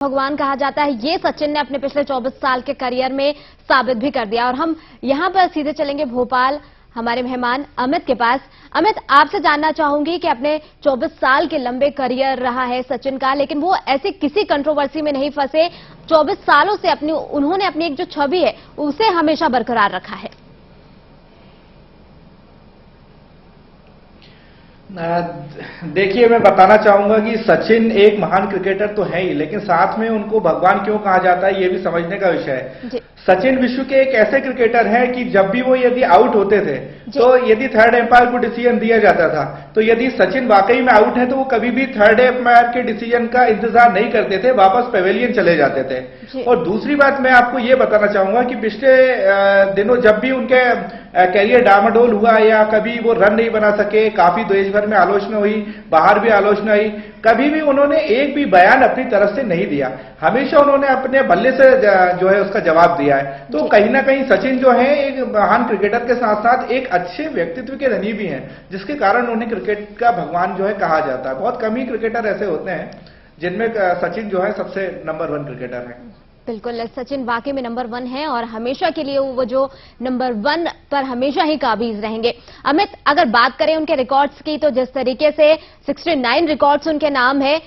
भगवान कहा जाता है, ये सचिन ने अपने पिछले 24 साल के करियर में साबित भी कर दिया। और हम यहां पर सीधे चलेंगे भोपाल हमारे मेहमान अमित के पास। अमित, आपसे जानना चाहूंगी कि अपने 24 साल के लंबे करियर रहा है सचिन का, लेकिन वो ऐसे किसी कंट्रोवर्सी में नहीं फंसे। 24 सालों से उन्होंने अपनी एक जो छवि है उसे हमेशा बरकरार रखा है। देखिए, मैं बताना चाहूंगा कि सचिन एक महान क्रिकेटर तो है ही, लेकिन साथ में उनको भगवान क्यों कहा जाता है ये भी समझने का विषय है। सचिन विश्व के एक ऐसे क्रिकेटर हैं कि जब भी वो यदि आउट होते थे तो यदि थर्ड एम्पायर को डिसीजन दिया जाता था, तो यदि सचिन वाकई में आउट है तो वो कभी भी थर्ड एम्पायर के डिसीजन का इंतजार नहीं करते थे, वापस पेवेलियन चले जाते थे। और दूसरी बात मैं आपको ये बताना चाहूंगा कि पिछले दिनों जब भी उनके कैरियर डामाडोल हुआ या कभी वो रन नहीं बना सके, काफी देश भर में आलोचना हुई, बाहर भी आलोचना हुई, कभी भी उन्होंने एक भी बयान अपनी तरफ से नहीं दिया। हमेशा उन्होंने अपने बल्ले से जो है उसका जवाब दिया है। तो कहीं ना कहीं सचिन जो है एक महान क्रिकेटर के साथ साथ एक अच्छे व्यक्तित्व के धनी भी हैं, जिसके कारण उन्हें क्रिकेट का भगवान जो है कहा जाता है। बहुत कम ही क्रिकेटर ऐसे होते हैं जिनमें सचिन जो है सबसे नंबर 1 क्रिकेटर है। बिल्कुल, सचिन वाकई में नंबर 1 है और हमेशा के लिए वो जो नंबर 1 पर हमेशा ही काबिज रहेंगे। अमित, अगर बात करें उनके रिकॉर्ड्स की, तो जिस तरीके से 69 रिकॉर्ड्स उनके नाम है,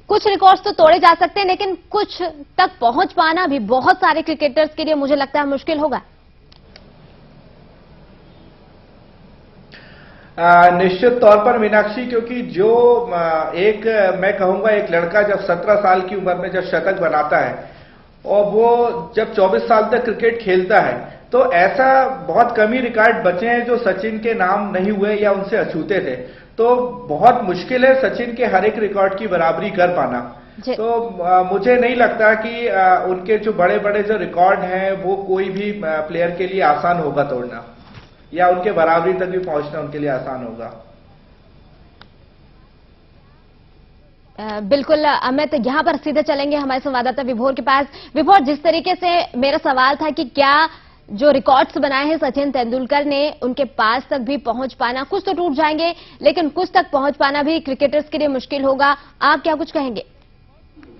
कुछ रिकॉर्ड्स तो तोड़े जा सकते हैं, लेकिन कुछ तक पहुंच पाना भी बहुत सारे क्रिकेटर्स के लिए मुझे लगता है मुश्किल होगा। निश्चित तौर पर मीनाक्षी, क्योंकि जो एक मैं कहूंगा एक लड़का जब 17 साल की उम्र में जब शतक बनाता है और वो जब 24 साल तक क्रिकेट खेलता है, तो ऐसा बहुत कम ही रिकॉर्ड बचे हैं जो सचिन के नाम नहीं हुए या उनसे अछूते थे। तो बहुत मुश्किल है सचिन के हर एक रिकॉर्ड की बराबरी कर पाना। तो मुझे नहीं लगता कि उनके जो बड़े बड़े जो रिकॉर्ड हैं वो कोई भी प्लेयर के लिए आसान होगा तोड़ना, या उनके बराबरी तक भी पहुंचना उनके लिए आसान होगा। बिल्कुल अमित, यहां पर सीधे चलेंगे हमारे संवाददाता विभोर के पास। विभोर, जिस तरीके से मेरा सवाल था कि क्या जो रिकॉर्ड्स बनाए हैं सचिन तेंदुलकर ने, उनके पास तक भी पहुंच पाना, कुछ तो टूट जाएंगे लेकिन कुछ तक पहुंच पाना भी क्रिकेटर्स के लिए मुश्किल होगा। आप क्या कुछ कहेंगे?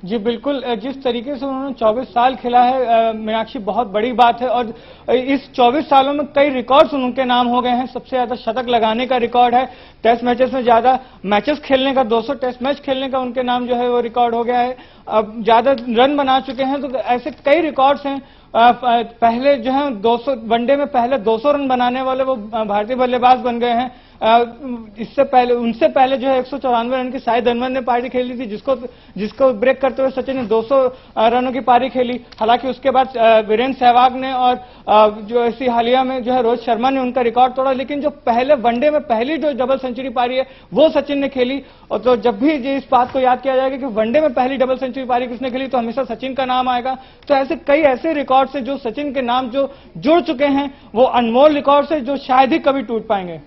जी बिल्कुल, जिस तरीके से उन्होंने 24 साल खेला है मीनाक्षी, बहुत बड़ी बात है। और इस 24 सालों में कई रिकॉर्ड्स उनके नाम हो गए हैं। सबसे ज्यादा शतक लगाने का रिकॉर्ड है, टेस्ट मैचेस में ज्यादा मैचेस खेलने का, 200 टेस्ट मैच खेलने का उनके नाम जो है वो रिकॉर्ड हो गया है। अब ज्यादा रन बना चुके हैं। तो ऐसे कई रिकॉर्ड्स हैं। पहले जो है 200 वनडे में पहले 200 रन बनाने वाले वो भारतीय बल्लेबाज बन गए हैं। इससे पहले उनसे पहले जो है 194 रन की शाहिद अनवर ने पारी खेली थी, जिसको ब्रेक करते हुए सचिन ने 200 रनों की पारी खेली। हालांकि उसके बाद वीरेंद्र सहवाग ने और जो इसी हालिया में जो है रोहित शर्मा ने उनका रिकॉर्ड तोड़ा। लेकिन जो पहले वनडे में पहली जो डबल सेंचुरी पारी है वो सचिन ने खेली। और तो जब भी इस बात को याद किया जाएगा कि वनडे में पहली डबल सेंचुरी पारी किसने खेली, तो हमेशा सचिन का नाम आएगा। तो ऐसे कई ऐसे रिकॉर्ड है जो सचिन के नाम जो जुड़ चुके हैं, वो अनमोल रिकॉर्ड है जो शायद ही कभी टूट पाएंगे।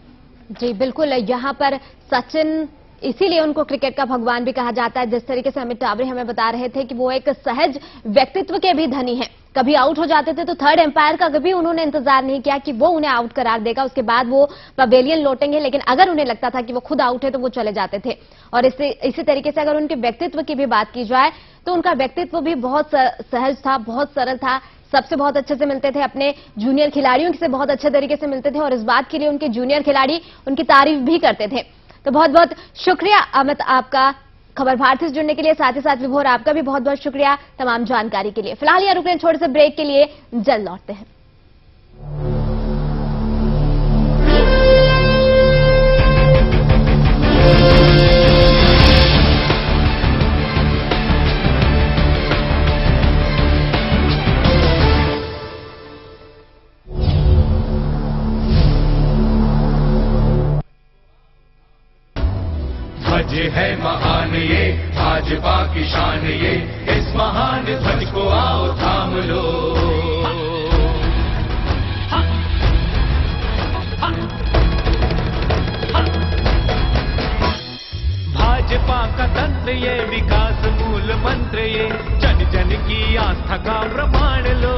जी बिल्कुल, यहाँ पर सचिन इसीलिए उनको क्रिकेट का भगवान भी कहा जाता है। जिस तरीके से अमित टावरे हमें बता रहे थे कि वो एक सहज व्यक्तित्व के भी धनी हैं। कभी आउट हो जाते थे तो थर्ड एम्पायर का कभी उन्होंने इंतजार नहीं किया कि वो उन्हें आउट करार देगा, उसके बाद वो पवेलियन लौटेंगे। लेकिन अगर उन्हें लगता था कि वो खुद आउट है तो वो चले जाते थे। और इसी तरीके से अगर उनके व्यक्तित्व की भी बात की जाए तो उनका व्यक्तित्व भी बहुत सहज था, बहुत सरल था। सबसे बहुत अच्छे से मिलते थे, अपने जूनियर खिलाड़ियों से बहुत अच्छे तरीके से मिलते थे और इस बात के लिए उनके जूनियर खिलाड़ी उनकी तारीफ भी करते थे। तो बहुत बहुत शुक्रिया अमित आपका खबर भारती से जुड़ने के लिए। साथ ही साथ विभोर, आपका भी बहुत बहुत शुक्रिया तमाम जानकारी के लिए। फिलहाल यहाँ रुक रहे हैं छोटे से ब्रेक के लिए, जल्द लौटते हैं। ध्वज है महान ये, भाजपा की शान ये, इस महान ध्वज को आओ थाम लो। भाजपा का तंत्र ये, विकास मूल मंत्र ये, जन जन की आस्था का प्रमाण लो।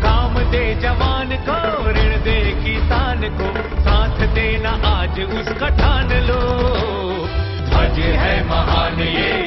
काम दे जवान को, ऋण दे किसान को, साथ देना आज उसका ठान लो। ध्वज है महान ये,